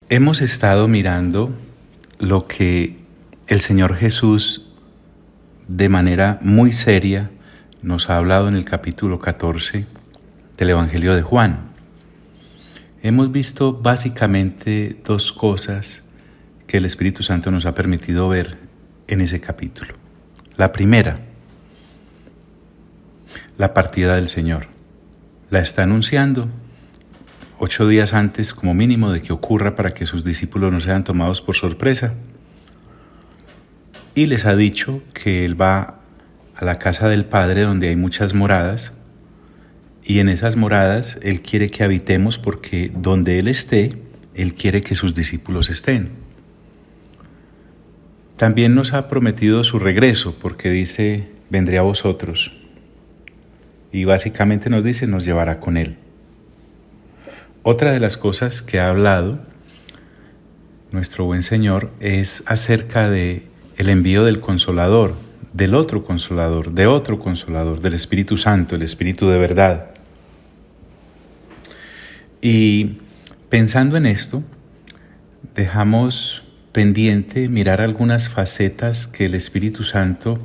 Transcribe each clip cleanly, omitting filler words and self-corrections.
Hemos estado mirando lo que el Señor Jesús de manera muy seria nos ha hablado en el capítulo 14 del Evangelio de Juan. Hemos visto básicamente dos cosas que el Espíritu Santo nos ha permitido ver en ese capítulo. La primera, la partida del Señor. La está anunciando 8 días antes como mínimo de que ocurra para que sus discípulos no sean tomados por sorpresa. Y les ha dicho que Él va a la casa del Padre donde hay muchas moradas y en esas moradas Él quiere que habitemos porque donde Él esté, Él quiere que sus discípulos estén. También nos ha prometido su regreso porque dice, vendré a vosotros. Y básicamente nos dice, nos llevará con Él. Otra de las cosas que ha hablado nuestro buen Señor es acerca de el envío del Consolador, del otro Consolador, del Espíritu Santo, el Espíritu de verdad. Y pensando en esto, dejamos pendiente mirar algunas facetas que el Espíritu Santo,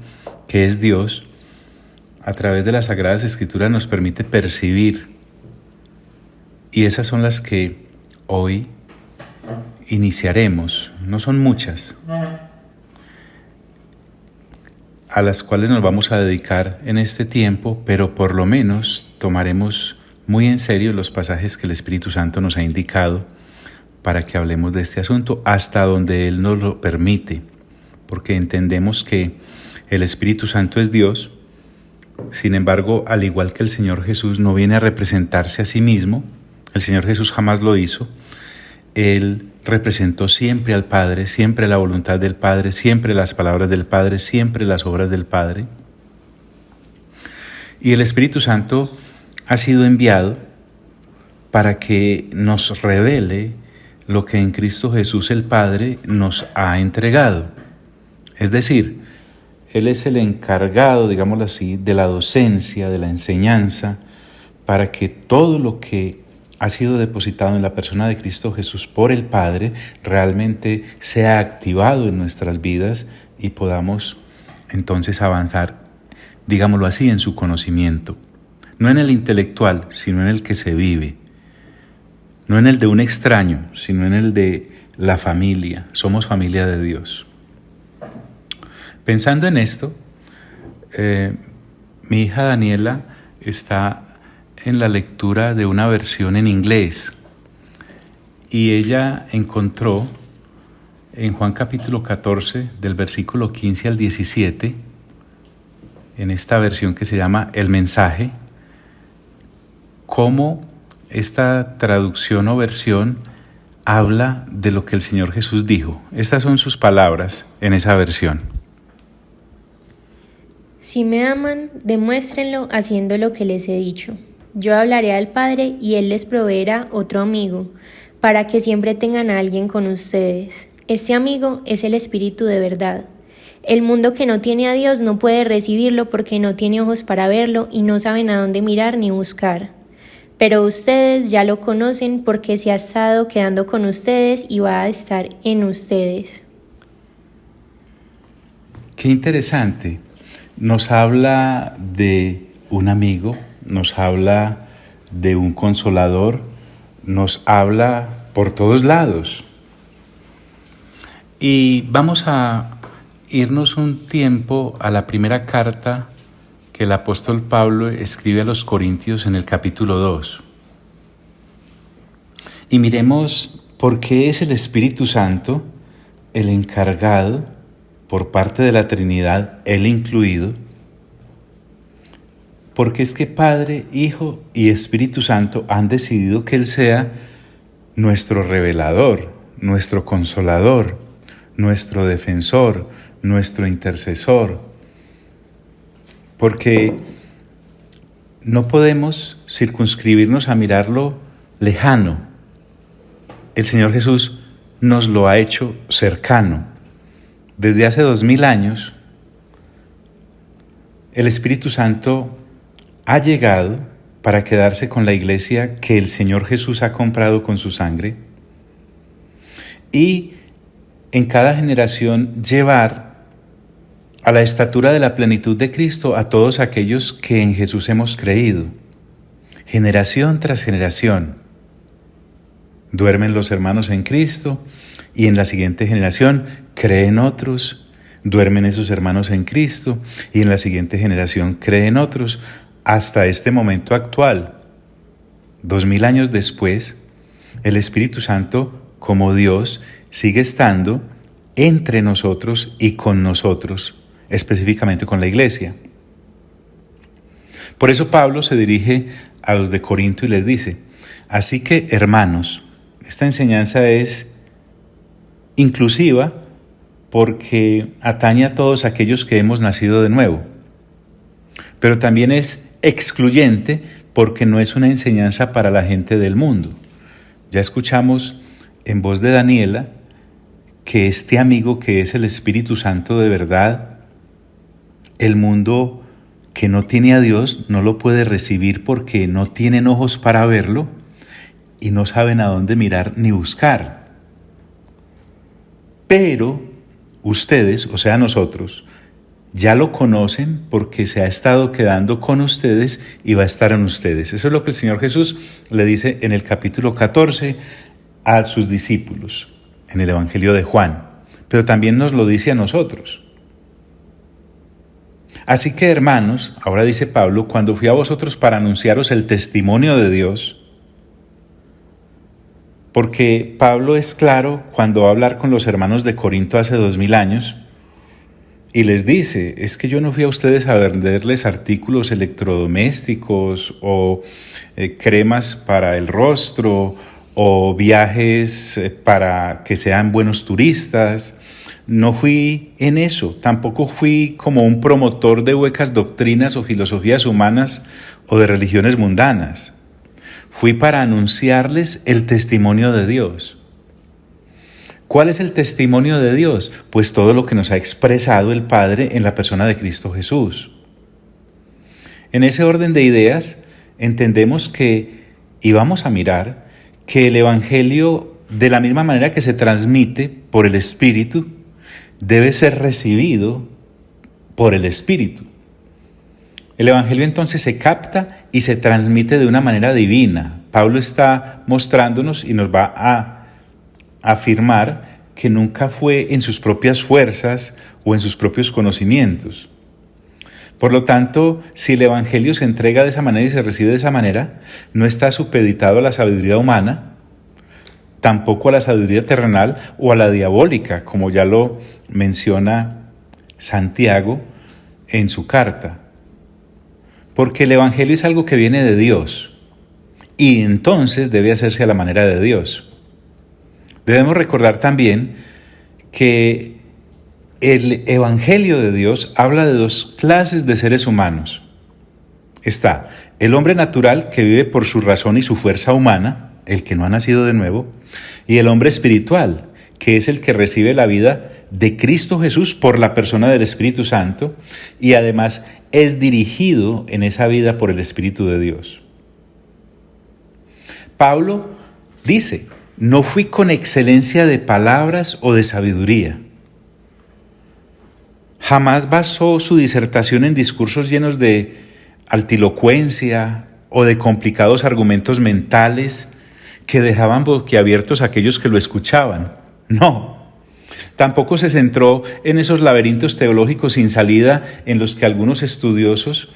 que es Dios, a través de las Sagradas Escrituras nos permite percibir. Y esas son las que hoy iniciaremos. No son muchas, a las cuales nos vamos a dedicar en este tiempo, pero por lo menos tomaremos muy en serio los pasajes que el Espíritu Santo nos ha indicado para que hablemos de este asunto hasta donde Él nos lo permite, porque entendemos que el Espíritu Santo es Dios. Sin embargo, al igual que el Señor Jesús no viene a representarse a sí mismo, el Señor Jesús jamás lo hizo. Él representó siempre al Padre, siempre la voluntad del Padre, siempre las palabras del Padre, siempre las obras del Padre. Y el Espíritu Santo ha sido enviado para que nos revele lo que en Cristo Jesús el Padre nos ha entregado. Es decir, Él es el encargado, digámoslo así, de la docencia, de la enseñanza, para que todo lo que ha sido depositado en la persona de Cristo Jesús por el Padre realmente sea activado en nuestras vidas y podamos entonces avanzar, digámoslo así, en su conocimiento. No en el intelectual, sino en el que se vive. No en el de un extraño, sino en el de la familia. Somos familia de Dios. Pensando en esto, mi hija Daniela está en la lectura de una versión en inglés y ella encontró en Juan capítulo 14 del versículo 15 al 17 en esta versión que se llama El Mensaje, cómo esta traducción o versión habla de lo que el Señor Jesús dijo. Estas son sus palabras en esa versión. Si me aman, demuéstrenlo haciendo lo que les he dicho. Yo hablaré al Padre y Él les proveerá otro amigo, para que siempre tengan a alguien con ustedes. Este amigo es el Espíritu de verdad. El mundo que no tiene a Dios no puede recibirlo porque no tiene ojos para verlo y no saben a dónde mirar ni buscar. Pero ustedes ya lo conocen porque se ha estado quedando con ustedes y va a estar en ustedes. Qué interesante. Nos habla de un amigo, nos habla de un consolador, nos habla por todos lados. Y vamos a irnos un tiempo a la primera carta que el apóstol Pablo escribe a los Corintios en el capítulo 2. Y miremos por qué es el Espíritu Santo el encargado, por parte de la Trinidad, Él incluido, porque es que Padre, Hijo y Espíritu Santo han decidido que Él sea nuestro revelador, nuestro consolador, nuestro defensor, nuestro intercesor. Porque no podemos circunscribirnos a mirarlo lejano. El Señor Jesús nos lo ha hecho cercano. Desde hace 2000 años, el Espíritu Santo ha llegado para quedarse con la iglesia que el Señor Jesús ha comprado con su sangre. y en cada generación llevar a la estatura de la plenitud de Cristo a todos aquellos que en Jesús hemos creído. Generación tras generación. Duermen los hermanos en Cristo y en la siguiente generación creen otros. Duermen esos hermanos en Cristo y en la siguiente generación creen otros. Hasta este momento actual, 2000 años después, el Espíritu Santo, como Dios, sigue estando entre nosotros y con nosotros, específicamente con la iglesia. Por eso Pablo se dirige a los de Corinto y les dice: así que, hermanos, esta enseñanza es inclusiva porque atañe a todos aquellos que hemos nacido de nuevo, pero también es excluyente porque no es una enseñanza para la gente del mundo. Ya escuchamos en voz de Daniela que este amigo que es el Espíritu Santo de verdad, el mundo que no tiene a Dios no lo puede recibir porque no tienen ojos para verlo y no saben a dónde mirar ni buscar. Pero ustedes, o sea nosotros, ya lo conocen porque se ha estado quedando con ustedes y va a estar en ustedes. Eso es lo que el Señor Jesús le dice en el capítulo 14 a sus discípulos, en el Evangelio de Juan, pero también nos lo dice a nosotros. Así que, hermanos, ahora dice Pablo, cuando fui a vosotros para anunciaros el testimonio de Dios, porque Pablo es claro cuando va a hablar con los hermanos de Corinto hace 2000 años, y les dice: es que yo no fui a ustedes a venderles artículos electrodomésticos o cremas para el rostro o viajes para que sean buenos turistas. No fui en eso, tampoco fui como un promotor de huecas doctrinas o filosofías humanas o de religiones mundanas. Fui para anunciarles el testimonio de Dios. ¿Cuál es el testimonio de Dios? Pues todo lo que nos ha expresado el Padre en la persona de Cristo Jesús. En ese orden de ideas, entendemos que, y vamos a mirar, que el Evangelio, de la misma manera que se transmite por el Espíritu, debe ser recibido por el Espíritu. El Evangelio entonces se capta y se transmite de una manera divina. Pablo está mostrándonos y nos va a afirmar que nunca fue en sus propias fuerzas o en sus propios conocimientos. Por lo tanto, si el Evangelio se entrega de esa manera y se recibe de esa manera, no está supeditado a la sabiduría humana, tampoco a la sabiduría terrenal o a la diabólica, como ya lo menciona Santiago en su carta. Porque el Evangelio es algo que viene de Dios y entonces debe hacerse a la manera de Dios. Debemos recordar también que el Evangelio de Dios habla de dos clases de seres humanos. Está el hombre natural que vive por su razón y su fuerza humana, el que no ha nacido de nuevo, y el hombre espiritual, que es el que recibe la vida de Cristo Jesús por la persona del Espíritu Santo y además es dirigido en esa vida por el Espíritu de Dios. Pablo dice: no fui con excelencia de palabras o de sabiduría. Jamás basó su disertación en discursos llenos de altilocuencia o de complicados argumentos mentales que dejaban boquiabiertos a aquellos que lo escuchaban. No. Tampoco se centró en esos laberintos teológicos sin salida en los que algunos estudiosos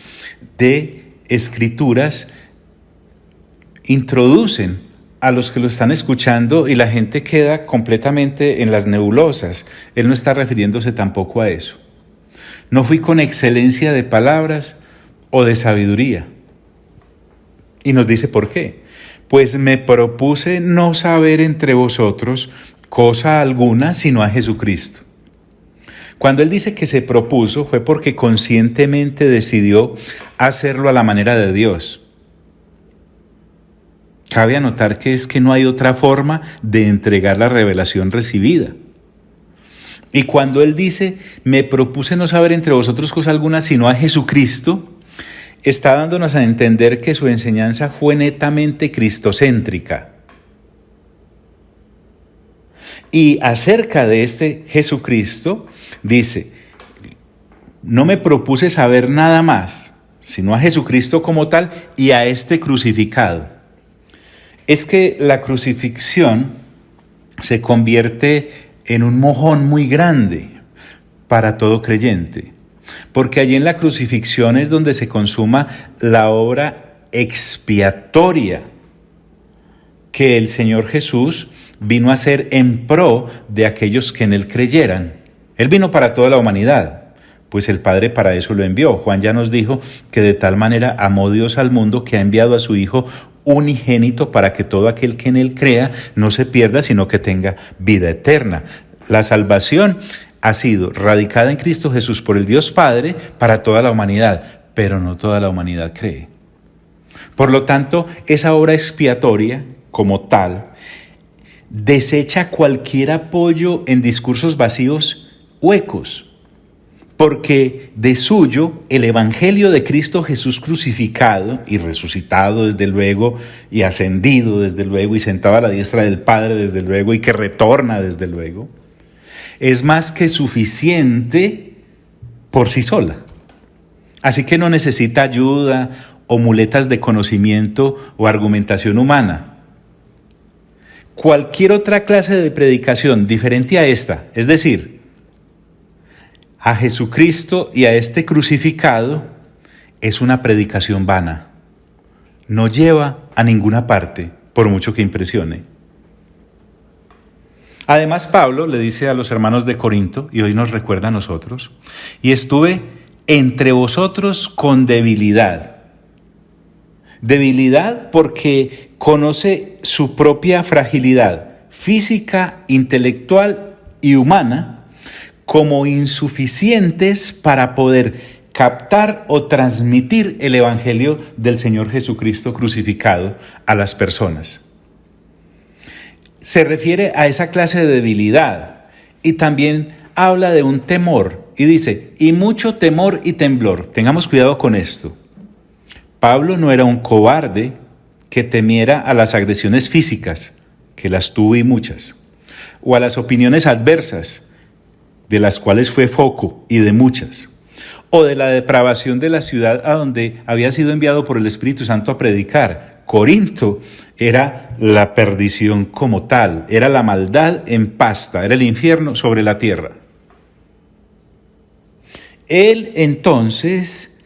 de escrituras introducen a los que lo están escuchando y la gente queda completamente en las nebulosas. Él no está refiriéndose tampoco a eso. No fui con excelencia de palabras o de sabiduría. Y nos dice por qué. Pues me propuse no saber entre vosotros cosa alguna sino a Jesucristo. Cuando él dice que se propuso fue porque conscientemente decidió hacerlo a la manera de Dios. Cabe anotar que es que no hay otra forma de entregar la revelación recibida. Y cuando él dice, me propuse no saber entre vosotros cosa alguna sino a Jesucristo, está dándonos a entender que su enseñanza fue netamente cristocéntrica. Y acerca de este Jesucristo, dice, no me propuse saber nada más, sino a Jesucristo como tal y a este crucificado. Es que la crucifixión se convierte en un mojón muy grande para todo creyente, porque allí en la crucifixión es donde se consuma la obra expiatoria que el Señor Jesús vino a hacer en pro de aquellos que en Él creyeran. Él vino para toda la humanidad, pues el Padre para eso lo envió. Juan ya nos dijo que de tal manera amó Dios al mundo que ha enviado a su Hijo unigénito para que todo aquel que en Él crea no se pierda, sino que tenga vida eterna. La salvación ha sido radicada en Cristo Jesús por el Dios Padre para toda la humanidad, pero no toda la humanidad cree. Por lo tanto, esa obra expiatoria, como tal, desecha cualquier apoyo en discursos vacíos, huecos, porque de suyo el Evangelio de Cristo Jesús crucificado y resucitado desde luego, y ascendido desde luego, y sentado a la diestra del Padre desde luego, y que retorna desde luego, es más que suficiente por sí sola. Así que no necesita ayuda o muletas de conocimiento o argumentación humana. Cualquier otra clase de predicación diferente a esta, es decir, a Jesucristo y a este crucificado, es una predicación vana. No lleva a ninguna parte, por mucho que impresione. Además, Pablo le dice a los hermanos de Corinto, y hoy nos recuerda a nosotros, y estuve entre vosotros con debilidad. Debilidad porque conoce su propia fragilidad física, intelectual y humana como insuficientes para poder captar o transmitir el Evangelio del Señor Jesucristo crucificado a las personas. Se refiere a esa clase de debilidad y también habla de un temor y dice, y mucho temor y temblor. Tengamos cuidado con esto. Pablo no era un cobarde que temiera a las agresiones físicas, que las tuvo y muchas, o a las opiniones adversas, de las cuales fue foco y de muchas, o de la depravación de la ciudad a donde había sido enviado por el Espíritu Santo a predicar. Corinto era la perdición como tal, era la maldad en pasta, era el infierno sobre la tierra. Él entonces,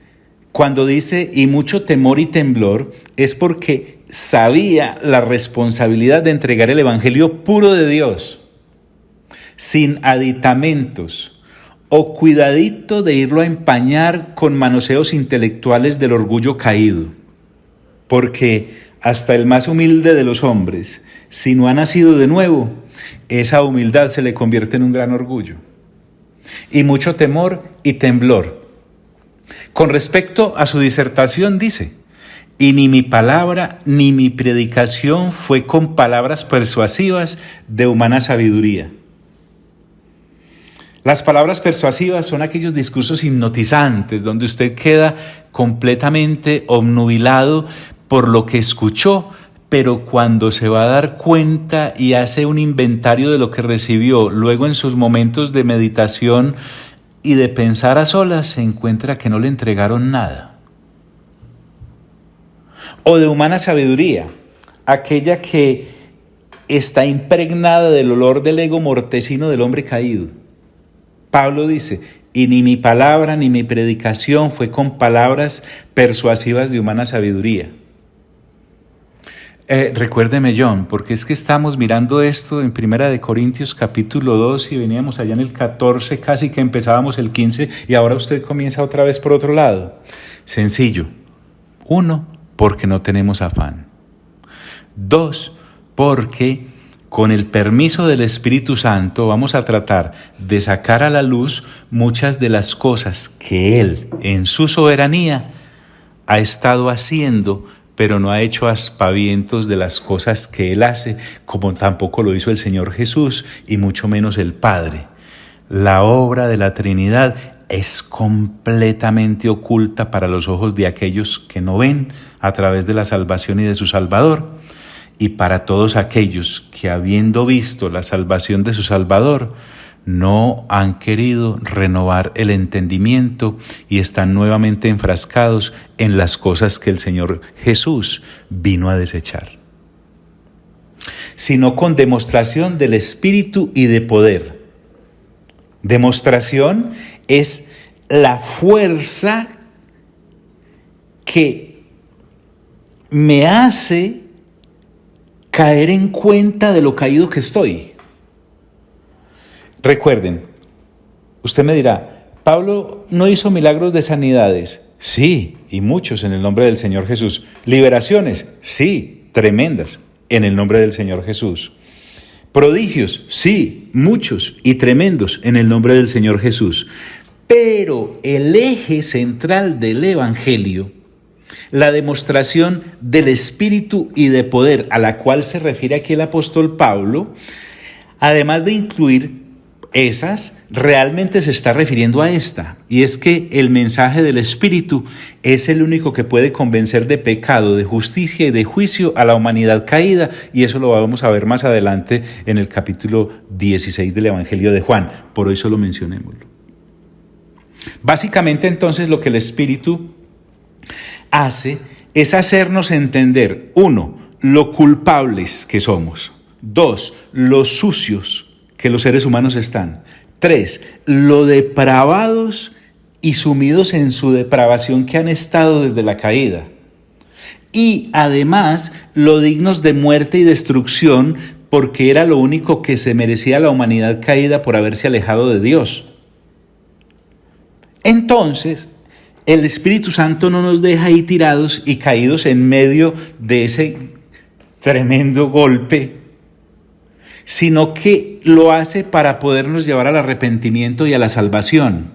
cuando dice y mucho temor y temblor, es porque sabía la responsabilidad de entregar el Evangelio puro de Dios, sin aditamentos, o cuidadito de irlo a empañar con manoseos intelectuales del orgullo caído. Porque hasta el más humilde de los hombres, si no ha nacido de nuevo, esa humildad se le convierte en un gran orgullo. Y mucho temor y temblor. Con respecto a su disertación dice, y ni mi palabra ni mi predicación fue con palabras persuasivas de humana sabiduría. Las palabras persuasivas son aquellos discursos hipnotizantes donde usted queda completamente obnubilado por lo que escuchó, pero cuando se va a dar cuenta y hace un inventario de lo que recibió, luego en sus momentos de meditación y de pensar a solas, se encuentra que no le entregaron nada. O de humana sabiduría, aquella que está impregnada del olor del ego mortecino del hombre caído. Pablo dice, y ni mi palabra ni mi predicación fue con palabras persuasivas de humana sabiduría. Recuérdeme, John, porque es que estamos mirando esto en 1 Corintios capítulo 2 y veníamos allá en el 14, casi que empezábamos el 15 y ahora usted comienza otra vez por otro lado. Sencillo. 1, porque no tenemos afán. 2, porque con el permiso del Espíritu Santo vamos a tratar de sacar a la luz muchas de las cosas que Él, en su soberanía, ha estado haciendo, pero no ha hecho aspavientos de las cosas que Él hace, como tampoco lo hizo el Señor Jesús y mucho menos el Padre. La obra de la Trinidad es completamente oculta para los ojos de aquellos que no ven a través de la salvación y de su Salvador. y para todos aquellos que, habiendo visto la salvación de su Salvador, no han querido renovar el entendimiento y están nuevamente enfrascados en las cosas que el Señor Jesús vino a desechar, sino con demostración del Espíritu y de poder. Demostración es la fuerza que me hace caer en cuenta de lo caído que estoy. Recuerden, usted me dirá, Pablo no hizo milagros de sanidades. Sí, y muchos en el nombre del Señor Jesús. Liberaciones, sí, tremendas en el nombre del Señor Jesús. Prodigios, sí, muchos y tremendos en el nombre del Señor Jesús. Pero el eje central del Evangelio, la demostración del Espíritu y de poder a la cual se refiere aquí el apóstol Pablo, además de incluir esas, realmente se está refiriendo a esta, y es que el mensaje del Espíritu es el único que puede convencer de pecado, de justicia y de juicio a la humanidad caída, y eso lo vamos a ver más adelante en el capítulo 16 del Evangelio de Juan. Por hoy solo mencionémoslo. Básicamente, entonces, lo que el Espíritu hace es hacernos entender, 1, lo culpables que somos; 2, lo sucios que los seres humanos están; 3, lo depravados y sumidos en su depravación que han estado desde la caída; y además lo dignos de muerte y destrucción, porque era lo único que se merecía la humanidad caída por haberse alejado de Dios. Entonces, el Espíritu Santo no nos deja ahí tirados y caídos en medio de ese tremendo golpe, sino que lo hace para podernos llevar al arrepentimiento y a la salvación.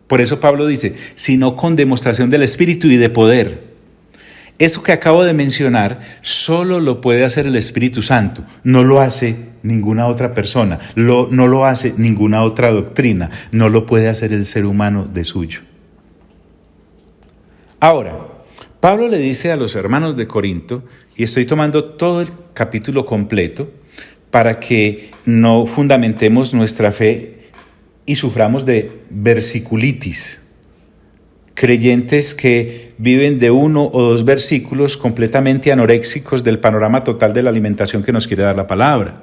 Por eso Pablo dice, sino con demostración del Espíritu y de poder. Eso que acabo de mencionar solo lo puede hacer el Espíritu Santo, no lo hace ninguna otra persona, no lo hace ninguna otra doctrina, no lo puede hacer el ser humano de suyo. Ahora, Pablo le dice a los hermanos de Corinto, y estoy tomando todo el capítulo completo para que no fundamentemos nuestra fe y suframos de versiculitis. Creyentes que viven de 1 o 2 versículos completamente anoréxicos del panorama total de la alimentación que nos quiere dar la palabra.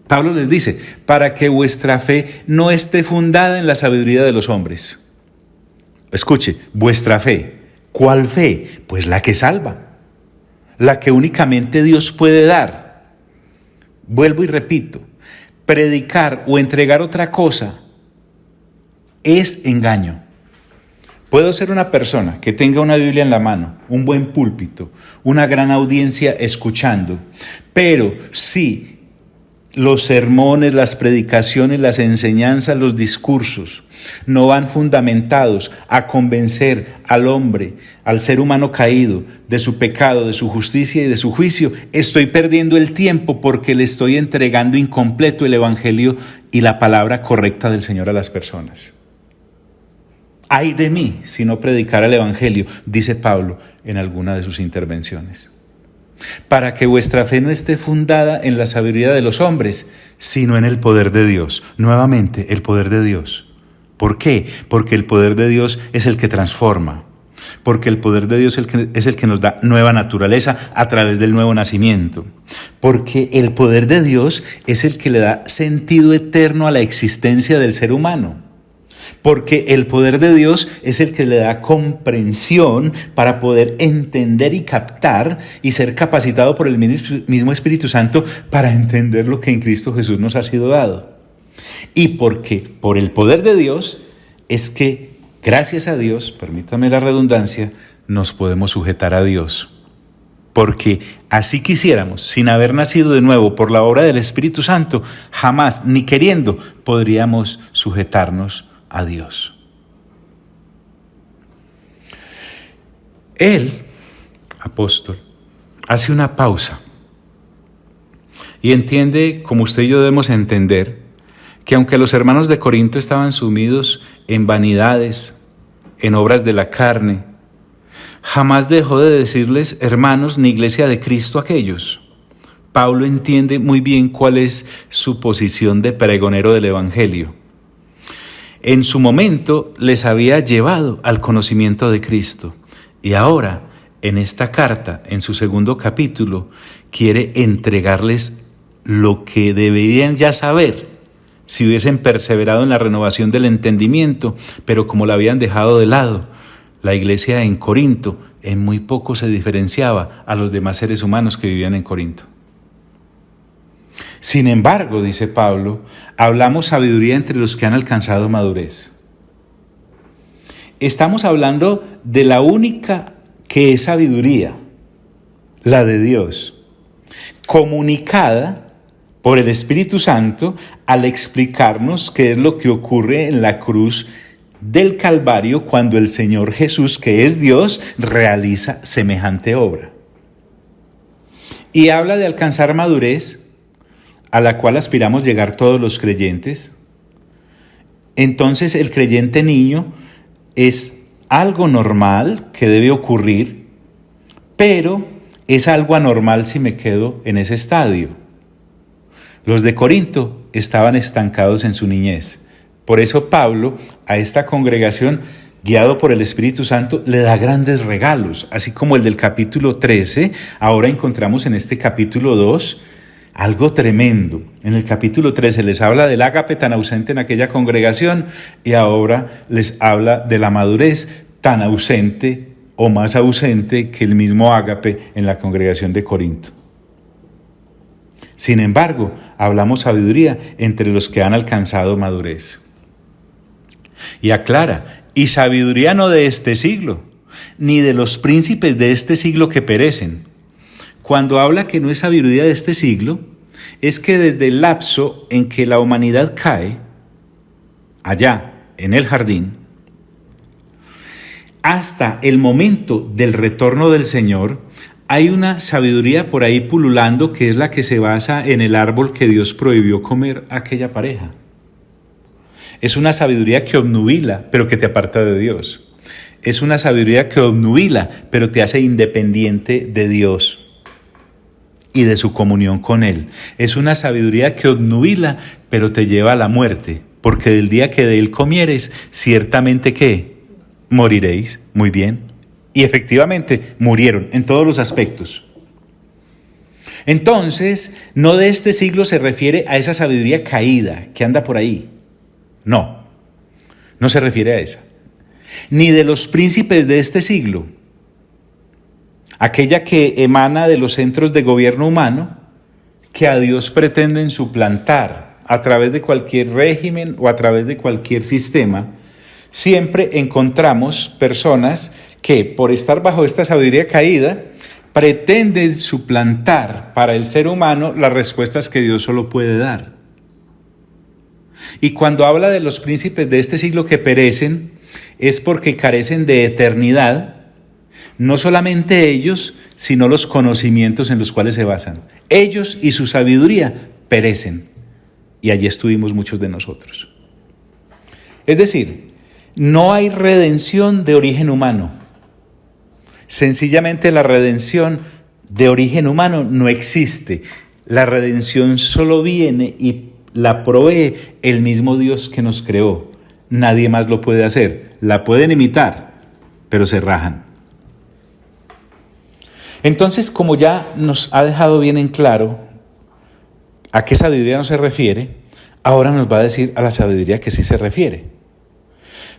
Pablo les dice, para que vuestra fe no esté fundada en la sabiduría de los hombres. Escuche, vuestra fe. ¿Cuál fe? Pues la que salva, la que únicamente Dios puede dar. Vuelvo y repito, predicar o entregar otra cosa es engaño. Puedo ser una persona que tenga una Biblia en la mano, un buen púlpito, una gran audiencia escuchando, pero si los sermones, las predicaciones, las enseñanzas, los discursos no van fundamentados a convencer al hombre, al ser humano caído, de su pecado, de su justicia y de su juicio, estoy perdiendo el tiempo porque le estoy entregando incompleto el Evangelio y la palabra correcta del Señor a las personas. Ay de mí si no predicara el Evangelio, dice Pablo en alguna de sus intervenciones. Para que vuestra fe no esté fundada en la sabiduría de los hombres, sino en el poder de Dios. Nuevamente, el poder de Dios. ¿Por qué? Porque el poder de Dios es el que transforma. Porque el poder de Dios es el que nos da nueva naturaleza a través del nuevo nacimiento. Porque el poder de Dios es el que le da sentido eterno a la existencia del ser humano. Porque el poder de Dios es el que le da comprensión para poder entender y captar y ser capacitado por el mismo Espíritu Santo para entender lo que en Cristo Jesús nos ha sido dado. Y porque por el poder de Dios es que, gracias a Dios, permítame la redundancia, nos podemos sujetar a Dios. Porque así quisiéramos, sin haber nacido de nuevo por la obra del Espíritu Santo, jamás, ni queriendo, podríamos sujetarnos a Dios. Él, apóstol, hace una pausa y entiende, como usted y yo debemos entender, que aunque los hermanos de Corinto estaban sumidos en vanidades, en obras de la carne, Jamás dejó de decirles hermanos ni iglesia de Cristo aquellos. Pablo entiende muy bien cuál es su posición de pregonero del Evangelio. En su momento les había llevado al conocimiento de Cristo y ahora, en esta carta, en su segundo capítulo, quiere entregarles lo que deberían ya saber si hubiesen perseverado en la renovación del entendimiento, pero como la habían dejado de lado. La iglesia en Corinto en muy poco se diferenciaba a los demás seres humanos que vivían en Corinto. Sin embargo, dice Pablo, hablamos sabiduría entre los que han alcanzado madurez. Estamos hablando de la única que es sabiduría, la de Dios, comunicada por el Espíritu Santo al explicarnos qué es lo que ocurre en la cruz del Calvario cuando el Señor Jesús, que es Dios, realiza semejante obra. Y habla de alcanzar madurez, a la cual aspiramos llegar todos los creyentes. Entonces el creyente niño es algo normal que debe ocurrir, pero es algo anormal si me quedo en ese estadio. Los de Corinto estaban estancados en su niñez. Por eso Pablo a esta congregación, guiado por el Espíritu Santo, le da grandes regalos, así como el del capítulo 13. Ahora encontramos en este capítulo 2 algo tremendo. En el capítulo 13 les habla del ágape tan ausente en aquella congregación y ahora les habla de la madurez tan ausente o más ausente que el mismo ágape en la congregación de Corinto. Sin embargo, hablamos sabiduría entre los que han alcanzado madurez. Y aclara, y sabiduría no de este siglo, ni de los príncipes de este siglo que perecen. Cuando habla que no es sabiduría de este siglo, es que desde el lapso en que la humanidad cae, allá en el jardín, hasta el momento del retorno del Señor, hay una sabiduría por ahí pululando que es la que se basa en el árbol que Dios prohibió comer a aquella pareja. Es una sabiduría que obnubila, pero que te aparta de Dios. Es una sabiduría que obnubila, pero te hace independiente de Dios y de su comunión con Él. Es una sabiduría que obnubila, pero te lleva a la muerte, porque del día que de Él comieres, ciertamente ¿qué? Moriréis. Muy bien. Y efectivamente murieron en todos los aspectos. Entonces, no de este siglo se refiere a esa sabiduría caída que anda por ahí. No se refiere a esa. Ni de los príncipes de este siglo, aquella que emana de los centros de gobierno humano, que a Dios pretenden suplantar a través de cualquier régimen o a través de cualquier sistema. Siempre encontramos personas que, por estar bajo esta sabiduría caída, pretenden suplantar para el ser humano las respuestas que Dios solo puede dar. Y cuando habla de los príncipes de este siglo que perecen, es porque carecen de eternidad, no solamente ellos, sino los conocimientos en los cuales se basan. Ellos y su sabiduría perecen. Y allí estuvimos muchos de nosotros. Es decir, no hay redención de origen humano. Sencillamente la redención de origen humano no existe. La redención solo viene y la provee el mismo Dios que nos creó. Nadie más lo puede hacer. La pueden imitar, pero se rajan. Entonces, como ya nos ha dejado bien en claro a qué sabiduría no se refiere, ahora nos va a decir a la sabiduría que sí se refiere.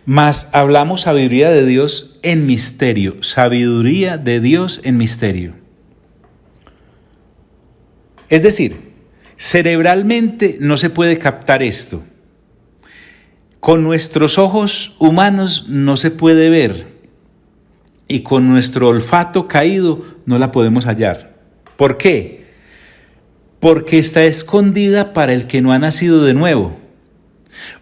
Mas hablamos sabiduría de Dios en misterio, sabiduría de Dios en misterio. Es decir, cerebralmente no se puede captar esto. Con nuestros ojos humanos no se puede ver y con nuestro olfato caído no la podemos hallar. ¿Por qué? Porque está escondida para el que no ha nacido de nuevo.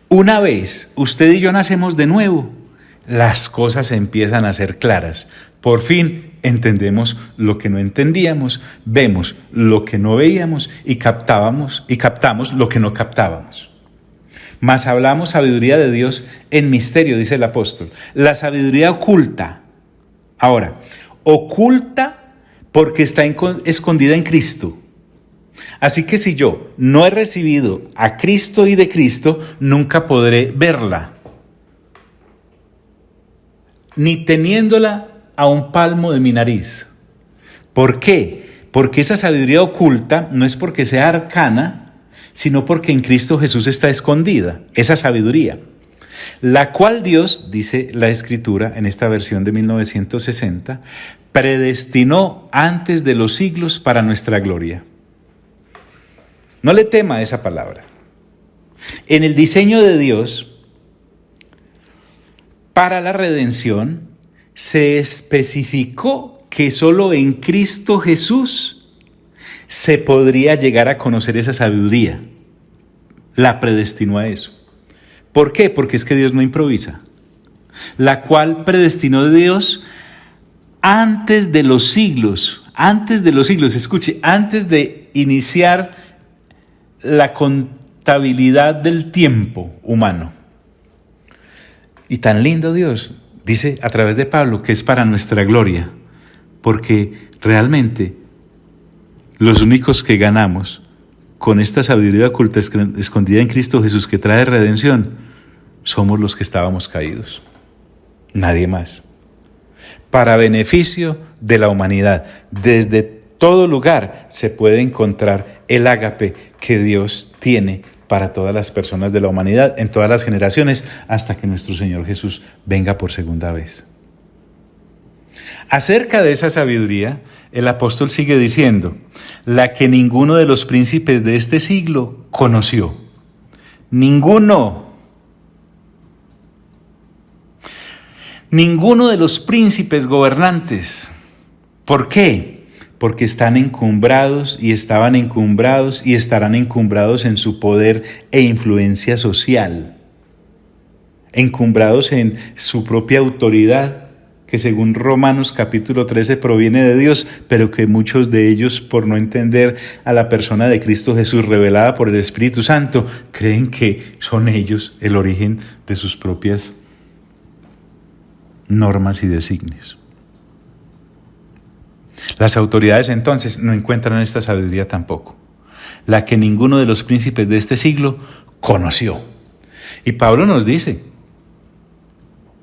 Una vez usted y yo nacemos de nuevo, las cosas empiezan a ser claras. Por fin entendemos lo que no entendíamos, vemos lo que no veíamos y captamos lo que no captábamos. Mas hablamos sabiduría de Dios en misterio, dice el apóstol. La sabiduría oculta, Ahora, oculta porque está escondida en Cristo. Así que si yo no he recibido a Cristo y de Cristo, nunca podré verla, ni teniéndola a un palmo de mi nariz. ¿Por qué? Porque esa sabiduría oculta no es porque sea arcana, sino porque en Cristo Jesús está escondida, esa sabiduría, la cual Dios, dice la Escritura en esta versión de 1960, predestinó antes de los siglos para nuestra gloria. No le tema a esa palabra. En el diseño de Dios para la redención se especificó que solo en Cristo Jesús se podría llegar a conocer esa sabiduría. La predestinó a eso. ¿Por qué? Porque es que Dios no improvisa. La cual predestinó de Dios antes de los siglos, escuche, antes de iniciar la contabilidad del tiempo humano. Y tan lindo Dios, dice a través de Pablo, que es para nuestra gloria, porque realmente los únicos que ganamos con esta sabiduría oculta escondida en Cristo Jesús que trae redención, somos los que estábamos caídos. Nadie más. Para beneficio de la humanidad, desde todo lugar se puede encontrar el ágape que Dios tiene para todas las personas de la humanidad, en todas las generaciones, hasta que nuestro Señor Jesús venga por segunda vez. Acerca de esa sabiduría, el apóstol sigue diciendo, la que ninguno de los príncipes de este siglo conoció. Ninguno de los príncipes gobernantes. ¿Por qué? Porque están encumbrados y estaban encumbrados y estarán encumbrados en su poder e influencia social, encumbrados en su propia autoridad, que según Romanos capítulo 13 proviene de Dios, pero que muchos de ellos, por no entender a la persona de Cristo Jesús revelada por el Espíritu Santo, creen que son ellos el origen de sus propias normas y designios. Las autoridades entonces no encuentran esta sabiduría tampoco, la que ninguno de los príncipes de este siglo conoció. Y Pablo nos dice,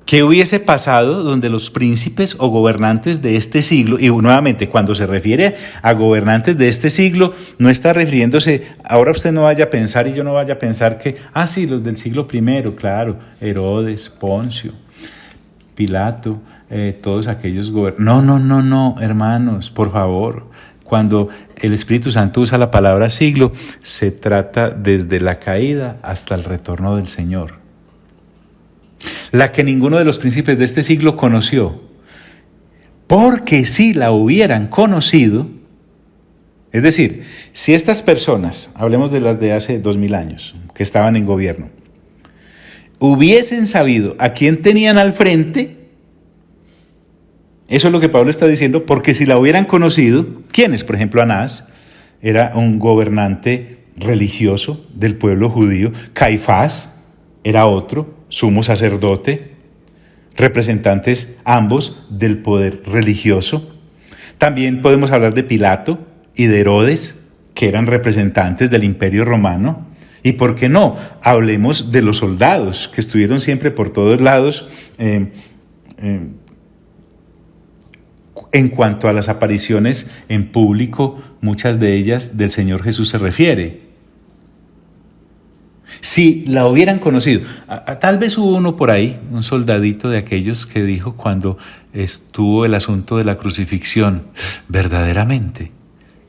¿qué hubiese pasado donde los príncipes o gobernantes de este siglo, y nuevamente cuando se refiere a gobernantes de este siglo, no está refiriéndose, ahora usted no vaya a pensar y yo no vaya a pensar que, sí, los del siglo I, claro, Herodes, Poncio, Pilato, todos aquellos gobernantes. No, hermanos, por favor. Cuando el Espíritu Santo usa la palabra siglo, se trata desde la caída hasta el retorno del Señor. La que ninguno de los príncipes de este siglo conoció. Porque si la hubieran conocido, es decir, si estas personas, hablemos de las de hace 2000 años, que estaban en gobierno, hubiesen sabido a quién tenían al frente, eso es lo que Pablo está diciendo, porque si la hubieran conocido, ¿quiénes? Por ejemplo, Anás era un gobernante religioso del pueblo judío, Caifás era otro, sumo sacerdote, representantes ambos del poder religioso. También podemos hablar de Pilato y de Herodes, que eran representantes del Imperio Romano. Y por qué no, hablemos de los soldados que estuvieron siempre por todos lados en cuanto a las apariciones en público, muchas de ellas del Señor Jesús se refiere. Si la hubieran conocido, tal vez hubo uno por ahí, un soldadito de aquellos que dijo cuando estuvo el asunto de la crucifixión, verdaderamente,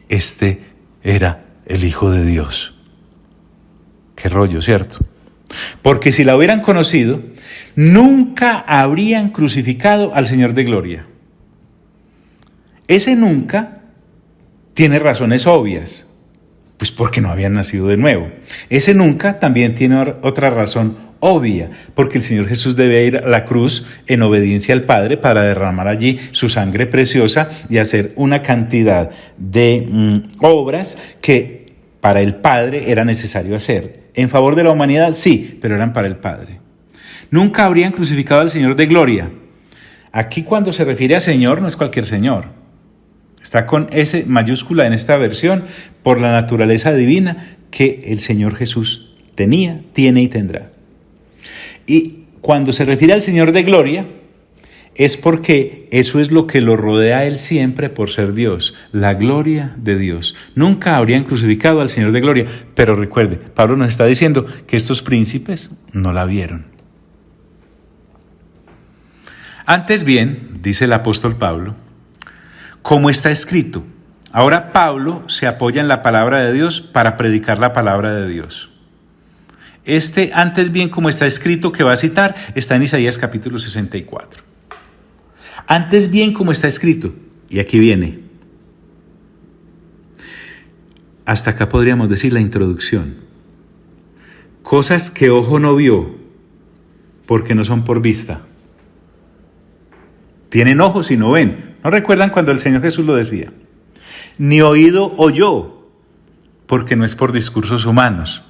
este era el Hijo de Dios. Qué rollo, ¿cierto? Porque si la hubieran conocido, nunca habrían crucificado al Señor de gloria. Ese nunca tiene razones obvias, pues porque no habían nacido de nuevo. Ese nunca también tiene otra razón obvia, porque el Señor Jesús debe ir a la cruz en obediencia al Padre para derramar allí su sangre preciosa y hacer una cantidad de obras que para el Padre era necesario hacer. En favor de la humanidad, sí, pero eran para el Padre. Nunca habrían crucificado al Señor de gloria. Aquí cuando se refiere a Señor no es cualquier Señor. Está con S mayúscula en esta versión por la naturaleza divina que el Señor Jesús tenía, tiene y tendrá. Y cuando se refiere al Señor de gloria, es porque eso es lo que lo rodea a Él siempre por ser Dios, la gloria de Dios. Nunca habrían crucificado al Señor de gloria, pero recuerde, Pablo nos está diciendo que estos príncipes no la vieron. Antes bien, dice el apóstol Pablo, como está escrito. Ahora Pablo se apoya en la palabra de Dios para predicar la palabra de Dios. Antes bien como está escrito que va a citar, está en Isaías capítulo 64. Antes bien como está escrito, y aquí viene. Hasta acá podríamos decir la introducción. Cosas que ojo no vio, porque no son por vista. Tienen ojos y no ven. ¿No recuerdan cuando el Señor Jesús lo decía? Ni oído oyó, porque no es por discursos humanos.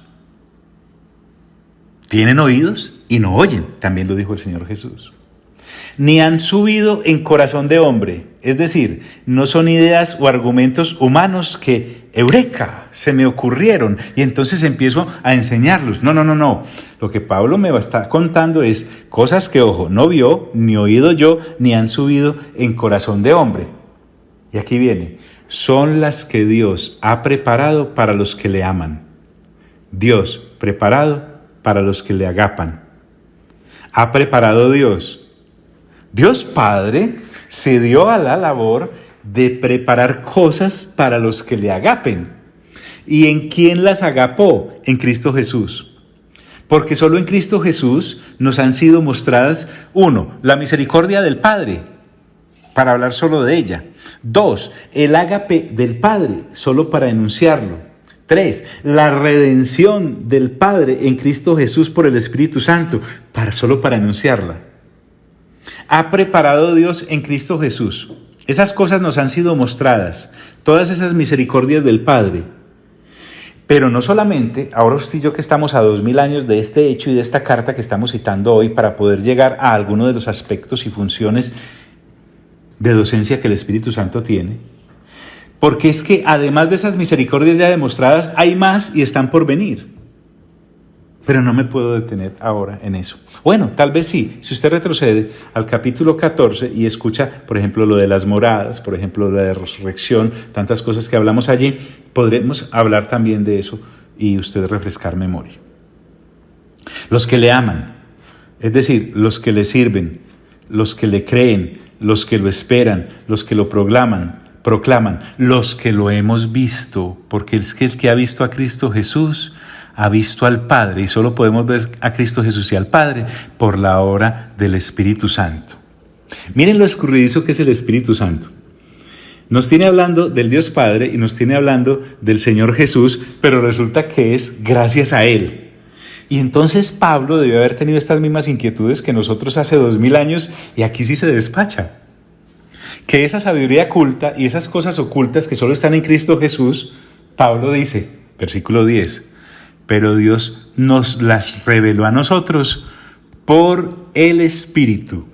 Tienen oídos y no oyen, también lo dijo el Señor Jesús. Ni han subido en corazón de hombre, es decir, no son ideas o argumentos humanos que, eureka, se me ocurrieron y entonces empiezo a enseñarlos. No. Lo que Pablo me va a estar contando es cosas que ojo no vio, ni oído yo, ni han subido en corazón de hombre. Y aquí viene, son las que Dios ha preparado para los que le aman. Dios preparado para los que le agapan. Ha preparado Dios. Dios Padre se dio a la labor de preparar cosas para los que le agapen. ¿Y en quién las agapó? En Cristo Jesús. Porque solo en Cristo Jesús nos han sido mostradas, 1, la misericordia del Padre, para hablar solo de ella. 2, el ágape del Padre, solo para enunciarlo. 3, la redención del Padre en Cristo Jesús por el Espíritu Santo, solo para enunciarla. Ha preparado Dios en Cristo Jesús. Esas cosas nos han sido mostradas, todas esas misericordias del Padre. Pero no solamente, ahora usted y yo que estamos a 2000 años de este hecho y de esta carta que estamos citando hoy para poder llegar a alguno de los aspectos y funciones de docencia que el Espíritu Santo tiene, porque es que además de esas misericordias ya demostradas, hay más y están por venir. Pero no me puedo detener ahora en eso. Bueno, tal vez sí. Si usted retrocede al capítulo 14 y escucha, por ejemplo, lo de las moradas, por ejemplo, lo de la resurrección, tantas cosas que hablamos allí, podremos hablar también de eso y usted refrescar memoria. Los que le aman, es decir, los que le sirven, los que le creen, los que lo esperan, los que lo proclaman, los que lo hemos visto, porque es que el que ha visto a Cristo Jesús ha visto al Padre, y solo podemos ver a Cristo Jesús y al Padre por la obra del Espíritu Santo. Miren lo escurridizo que es el Espíritu Santo. Nos tiene hablando del Dios Padre y nos tiene hablando del Señor Jesús, pero resulta que es gracias a Él. Y entonces Pablo debió haber tenido estas mismas inquietudes que nosotros hace 2000 años, y aquí sí se despacha. Que esa sabiduría oculta y esas cosas ocultas que solo están en Cristo Jesús, Pablo dice, versículo 10, pero Dios nos las reveló a nosotros por el Espíritu.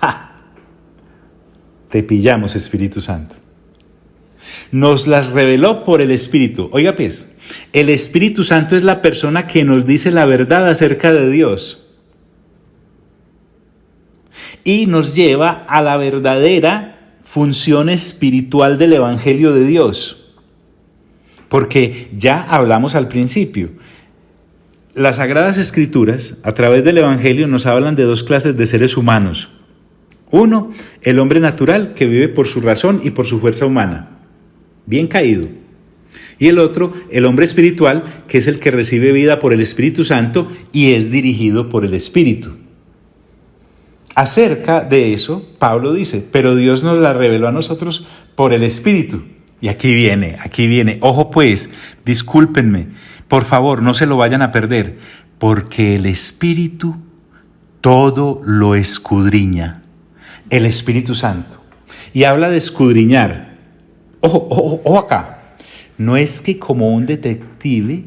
¡Ja! Te pillamos, Espíritu Santo. Nos las reveló por el Espíritu. Oiga pues, el Espíritu Santo es la persona que nos dice la verdad acerca de Dios y nos lleva a la verdadera función espiritual del Evangelio de Dios. Porque ya hablamos al principio, las Sagradas Escrituras a través del Evangelio nos hablan de dos clases de seres humanos. Uno, el hombre natural que vive por su razón y por su fuerza humana, bien caído. Y el otro, el hombre espiritual, que es el que recibe vida por el Espíritu Santo y es dirigido por el Espíritu. Acerca de eso, Pablo dice, pero Dios nos la reveló a nosotros por el Espíritu. Y aquí viene, ojo pues, discúlpenme, por favor, no se lo vayan a perder, porque el Espíritu todo lo escudriña, el Espíritu Santo. Y habla de escudriñar, ojo acá, no es que como un detective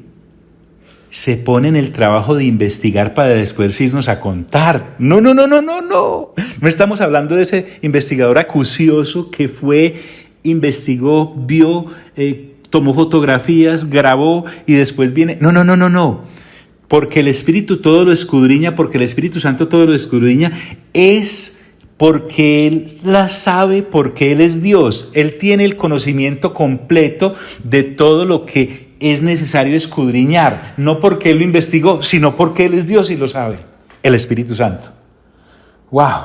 se pone en el trabajo de investigar para después irnos a contar. No. No estamos hablando de ese investigador acucioso que investigó, vio, tomó fotografías, grabó y después viene. No. Porque el Espíritu todo lo escudriña, porque el Espíritu Santo todo lo escudriña, es porque Él la sabe, porque Él es Dios. Él tiene el conocimiento completo de todo lo que es necesario escudriñar, no porque Él lo investigó, sino porque Él es Dios y lo sabe, el Espíritu Santo. ¡Wow!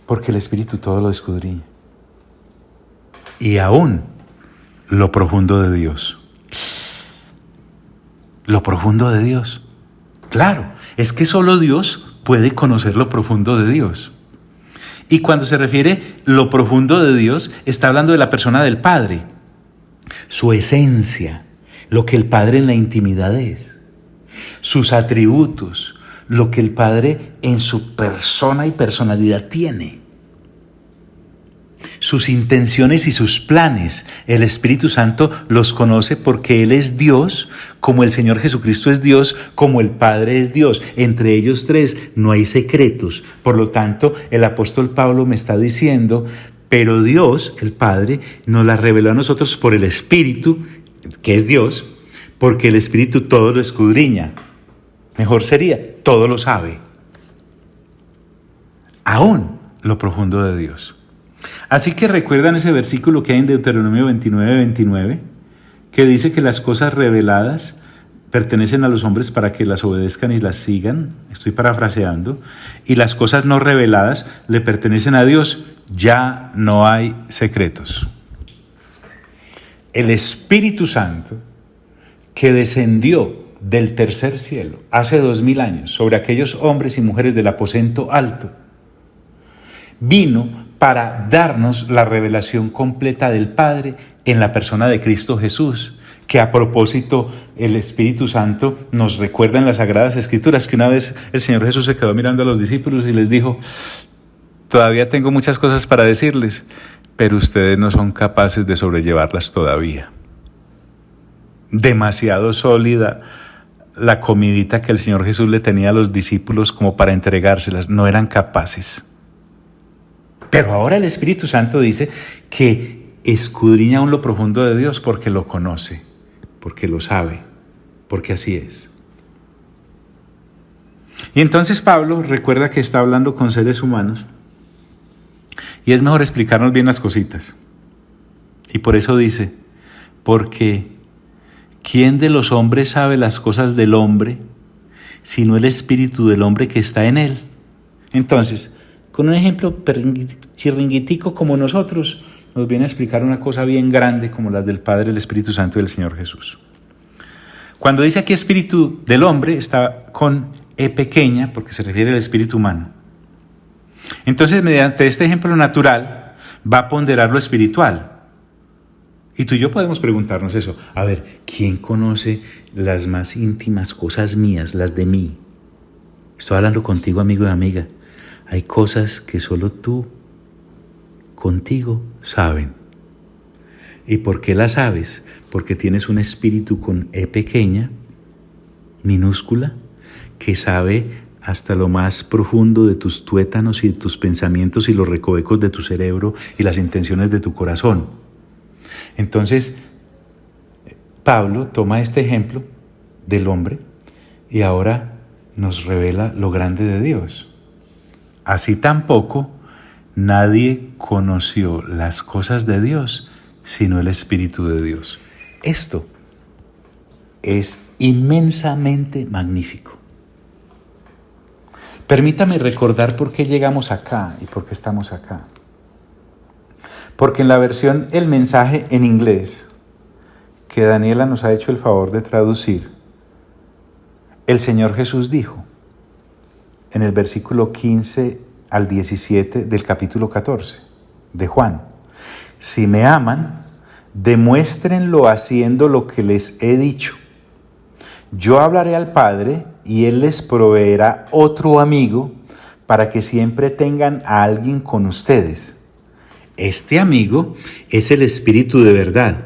Porque el Espíritu todo lo escudriña. Y aún lo profundo de Dios. Lo profundo de Dios. Claro, es que solo Dios puede conocer lo profundo de Dios. Y cuando se refiere lo profundo de Dios, está hablando de la persona del Padre. Su esencia, lo que el Padre en la intimidad es, sus atributos, lo que el Padre en su persona y personalidad tiene, sus intenciones y sus planes. El Espíritu Santo los conoce porque Él es Dios, como el Señor Jesucristo es Dios, como el Padre es Dios. Entre ellos tres no hay secretos. Por lo tanto, el apóstol Pablo me está diciendo: pero Dios, el Padre, nos la reveló a nosotros por el Espíritu, que es Dios, porque el Espíritu todo lo escudriña. Mejor sería, todo lo sabe. Aún lo profundo de Dios. Así que recuerdan ese versículo que hay en Deuteronomio 29, que dice que las cosas reveladas pertenecen a los hombres para que las obedezcan y las sigan. Estoy parafraseando. Y las cosas no reveladas le pertenecen a Dios. Ya no hay secretos. El Espíritu Santo que descendió del tercer cielo hace 2000 años sobre aquellos hombres y mujeres del aposento alto, vino para darnos la revelación completa del Padre en la persona de Cristo Jesús, que a propósito el Espíritu Santo nos recuerda en las Sagradas Escrituras que una vez el Señor Jesús se quedó mirando a los discípulos y les dijo: todavía tengo muchas cosas para decirles, pero ustedes no son capaces de sobrellevarlas todavía. Demasiado sólida la comidita que el Señor Jesús le tenía a los discípulos como para entregárselas, no eran capaces. Pero ahora el Espíritu Santo dice que escudriña aún lo profundo de Dios porque lo conoce, porque lo sabe, porque así es. Y entonces Pablo recuerda que está hablando con seres humanos y es mejor explicarnos bien las cositas. Y por eso dice: porque ¿quién de los hombres sabe las cosas del hombre, sino el espíritu del hombre que está en él? Entonces, con un ejemplo chirringuitico como nosotros, nos viene a explicar una cosa bien grande como las del Padre, el Espíritu Santo y del Señor Jesús. Cuando dice aquí espíritu del hombre, está con E pequeña porque se refiere al espíritu humano. Entonces, mediante este ejemplo natural, va a ponderar lo espiritual. Y tú y yo podemos preguntarnos eso. A ver, ¿quién conoce las más íntimas cosas mías, las de mí? Estoy hablando contigo, amigo y amiga. Hay cosas que solo tú, contigo, saben. ¿Y por qué las sabes? Porque tienes un espíritu con E pequeña, minúscula, que sabe hasta lo más profundo de tus tuétanos y de tus pensamientos y los recovecos de tu cerebro y las intenciones de tu corazón. Entonces, Pablo toma este ejemplo del hombre y ahora nos revela lo grande de Dios. Así tampoco nadie conoció las cosas de Dios sino el Espíritu de Dios. Esto es inmensamente magnífico. Permítame recordar por qué llegamos acá y por qué estamos acá. Porque en la versión El Mensaje en inglés, que Daniela nos ha hecho el favor de traducir, el Señor Jesús dijo, en el versículo 15 al 17 del capítulo 14 de Juan: si me aman, demuéstrenlo haciendo lo que les he dicho. Yo hablaré al Padre y Él les proveerá otro amigo para que siempre tengan a alguien con ustedes. Este amigo es el Espíritu de verdad.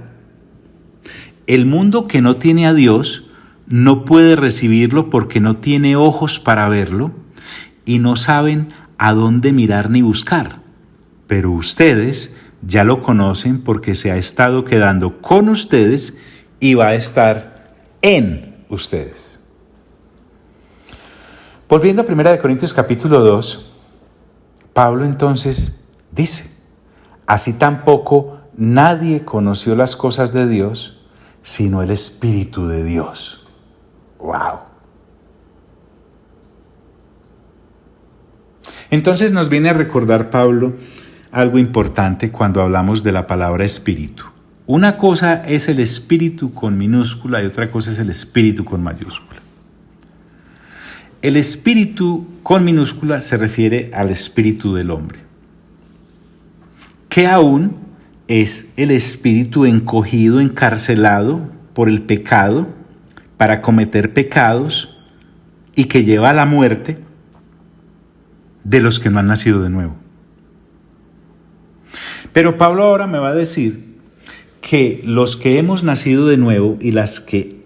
el mundo que no tiene a Dios no puede recibirlo porque no tiene ojos para verlo y no saben a dónde mirar ni buscar. Pero ustedes ya lo conocen porque se ha estado quedando con ustedes y va a estar en ustedes. Volviendo a 1 Corintios capítulo 2, Pablo entonces dice: así tampoco nadie conoció las cosas de Dios, sino el Espíritu de Dios. ¡Wow! Entonces nos viene a recordar Pablo algo importante cuando hablamos de la palabra espíritu. Una cosa es el espíritu con minúscula y otra cosa es el espíritu con mayúscula. El espíritu con minúscula se refiere al espíritu del hombre, que aún es el espíritu encogido, encarcelado por el pecado para cometer pecados y que lleva a la muerte de los que no han nacido de nuevo. Pero Pablo ahora me va a decir que los que hemos nacido de nuevo y las que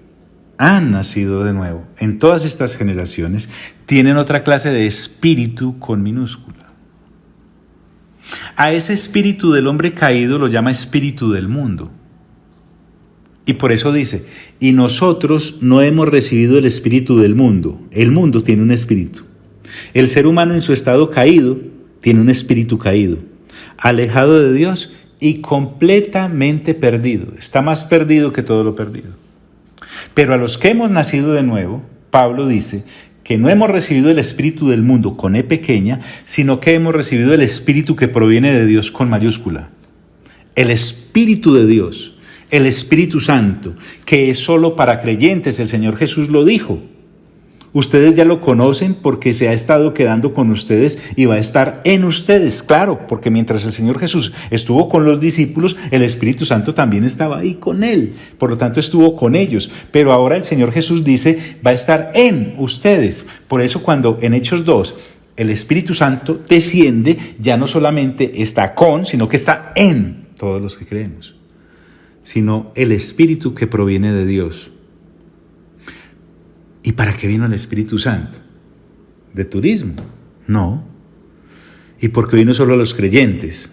han nacido de nuevo en todas estas generaciones tienen otra clase de espíritu con minúscula. A ese espíritu del hombre caído lo llama espíritu del mundo. Y por eso dice: y nosotros no hemos recibido el espíritu del mundo. El mundo tiene un espíritu. El ser humano en su estado caído tiene un espíritu caído, alejado de Dios y completamente perdido. Está más perdido que todo lo perdido. Pero a los que hemos nacido de nuevo, Pablo dice que no hemos recibido el espíritu del mundo con E pequeña, sino que hemos recibido el espíritu que proviene de Dios con mayúscula. El Espíritu de Dios, el Espíritu Santo, que es solo para creyentes. El Señor Jesús lo dijo. Ustedes ya lo conocen porque se ha estado quedando con ustedes y va a estar en ustedes. Claro, porque mientras el Señor Jesús estuvo con los discípulos, el Espíritu Santo también estaba ahí con él. Por lo tanto, estuvo con ellos. Pero ahora el Señor Jesús dice, va a estar en ustedes. Por eso cuando en Hechos 2 el Espíritu Santo desciende, ya no solamente está con, sino que está en todos los que creemos. Sino el Espíritu que proviene de Dios. ¿Y para qué vino el Espíritu Santo? ¿De turismo? No. ¿Y por qué vino solo a los creyentes?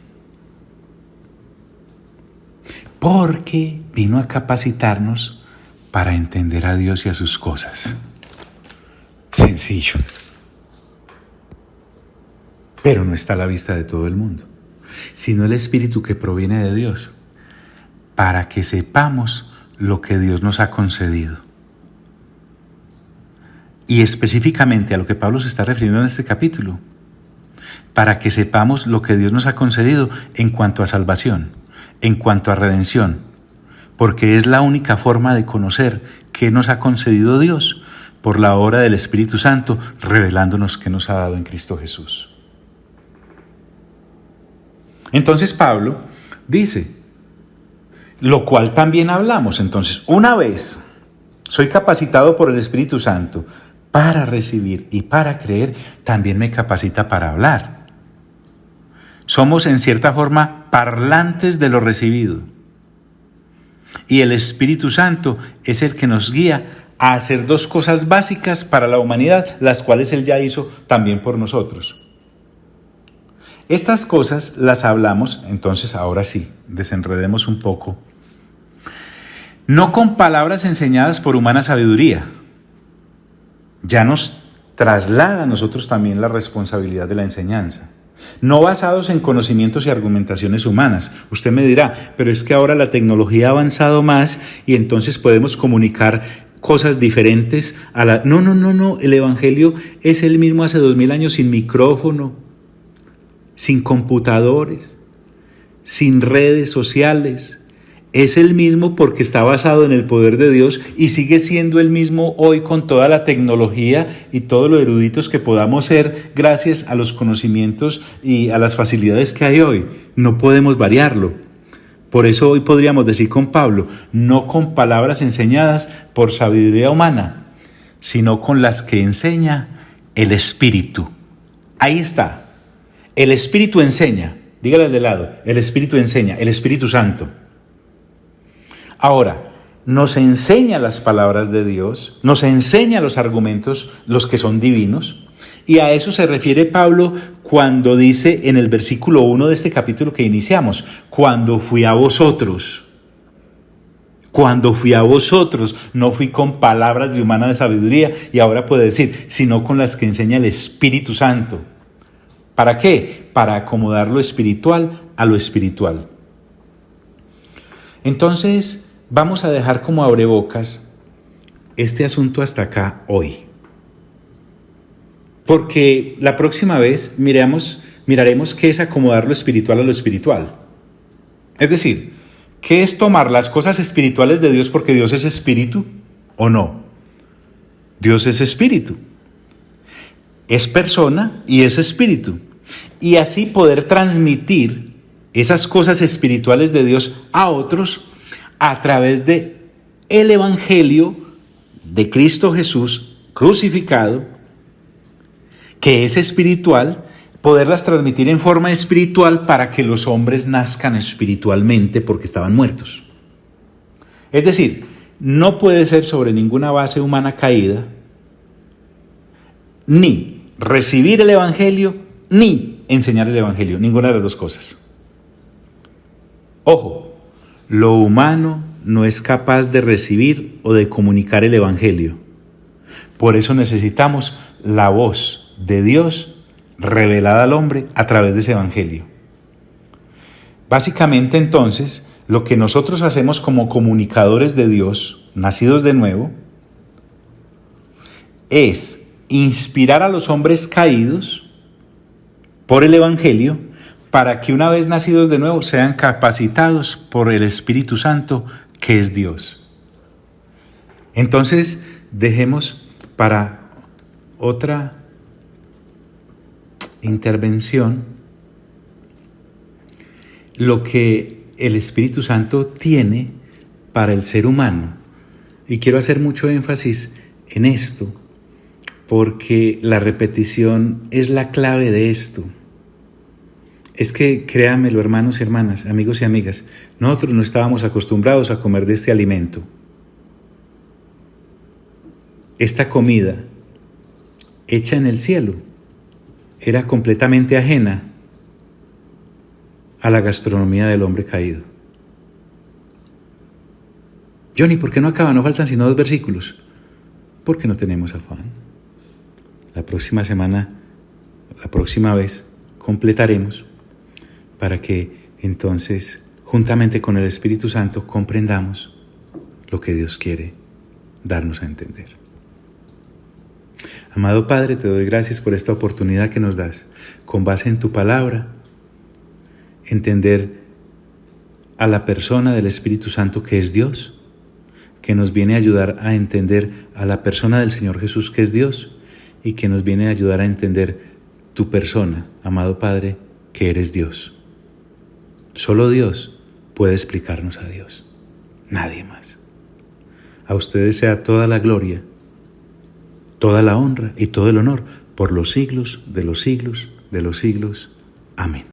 Porque vino a capacitarnos para entender a Dios y a sus cosas. Sencillo. Pero no está a la vista de todo el mundo, sino el Espíritu que proviene de Dios, para que sepamos lo que Dios nos ha concedido. Y específicamente a lo que Pablo se está refiriendo en este capítulo, para que sepamos lo que Dios nos ha concedido en cuanto a salvación, en cuanto a redención, porque es la única forma de conocer qué nos ha concedido Dios por la obra del Espíritu Santo, revelándonos qué nos ha dado en Cristo Jesús. Entonces Pablo dice, lo cual también hablamos. Entonces, una vez soy capacitado por el Espíritu Santo para recibir y para creer, también me capacita para hablar. Somos en cierta forma parlantes de lo recibido. Y el Espíritu Santo es el que nos guía a hacer dos cosas básicas para la humanidad, las cuales Él ya hizo también por nosotros. Estas cosas las hablamos, entonces ahora sí, desenredemos un poco. No con palabras enseñadas por humana sabiduría. Ya nos traslada a nosotros también la responsabilidad de la enseñanza. No basados en conocimientos y argumentaciones humanas. Usted me dirá, pero es que ahora la tecnología ha avanzado más y entonces podemos comunicar cosas diferentes a la... No. El Evangelio es el mismo hace 2000 años sin micrófono, sin computadores, sin redes sociales. Es el mismo porque está basado en el poder de Dios y sigue siendo el mismo hoy con toda la tecnología y todo lo eruditos que podamos ser gracias a los conocimientos y a las facilidades que hay hoy. No podemos variarlo. Por eso hoy podríamos decir con Pablo, no con palabras enseñadas por sabiduría humana, sino con las que enseña el Espíritu. Ahí está. El Espíritu enseña. Dígale al de lado, el Espíritu enseña, el Espíritu Santo. Ahora, nos enseña las palabras de Dios, nos enseña los argumentos, los que son divinos, y a eso se refiere Pablo cuando dice en el versículo 1 de este capítulo que iniciamos, cuando fui a vosotros, no fui con palabras de humana sabiduría, y ahora puede decir, sino con las que enseña el Espíritu Santo. ¿Para qué? Para acomodar lo espiritual a lo espiritual. Entonces, vamos a dejar como abrebocas este asunto hasta acá hoy. Porque la próxima vez miraremos qué es acomodar lo espiritual a lo espiritual. Es decir, ¿qué es tomar las cosas espirituales de Dios porque Dios es espíritu o no? Dios es espíritu. Es persona y es espíritu. Y así poder transmitir esas cosas espirituales de Dios a otros a través de el Evangelio de Cristo Jesús crucificado, que es espiritual, poderlas transmitir en forma espiritual para que los hombres nazcan espiritualmente porque estaban muertos. Es decir, no puede ser sobre ninguna base humana caída, ni recibir el Evangelio, ni enseñar el Evangelio, ninguna de las dos cosas. Ojo, lo humano no es capaz de recibir o de comunicar el Evangelio. Por eso necesitamos la voz de Dios revelada al hombre a través de ese Evangelio. Básicamente entonces, lo que nosotros hacemos como comunicadores de Dios, nacidos de nuevo, es inspirar a los hombres caídos por el Evangelio para que una vez nacidos de nuevo sean capacitados por el Espíritu Santo, que es Dios. Entonces, dejemos para otra intervención lo que el Espíritu Santo tiene para el ser humano. Y quiero hacer mucho énfasis en esto, porque la repetición es la clave de esto. Es que, créanmelo, hermanos y hermanas, amigos y amigas, nosotros no estábamos acostumbrados a comer de este alimento. Esta comida, hecha en el cielo, era completamente ajena a la gastronomía del hombre caído. Johnny, ¿por qué no acaba? No faltan sino 2 versículos. Porque no tenemos afán. La próxima semana, la próxima vez, completaremos para que entonces, juntamente con el Espíritu Santo, comprendamos lo que Dios quiere darnos a entender. Amado Padre, te doy gracias por esta oportunidad que nos das, con base en tu palabra, entender a la persona del Espíritu Santo que es Dios, que nos viene a ayudar a entender a la persona del Señor Jesús que es Dios y que nos viene a ayudar a entender tu persona, amado Padre, que eres Dios. Solo Dios puede explicarnos a Dios, nadie más. A ustedes sea toda la gloria, toda la honra y todo el honor por los siglos de los siglos de los siglos. Amén.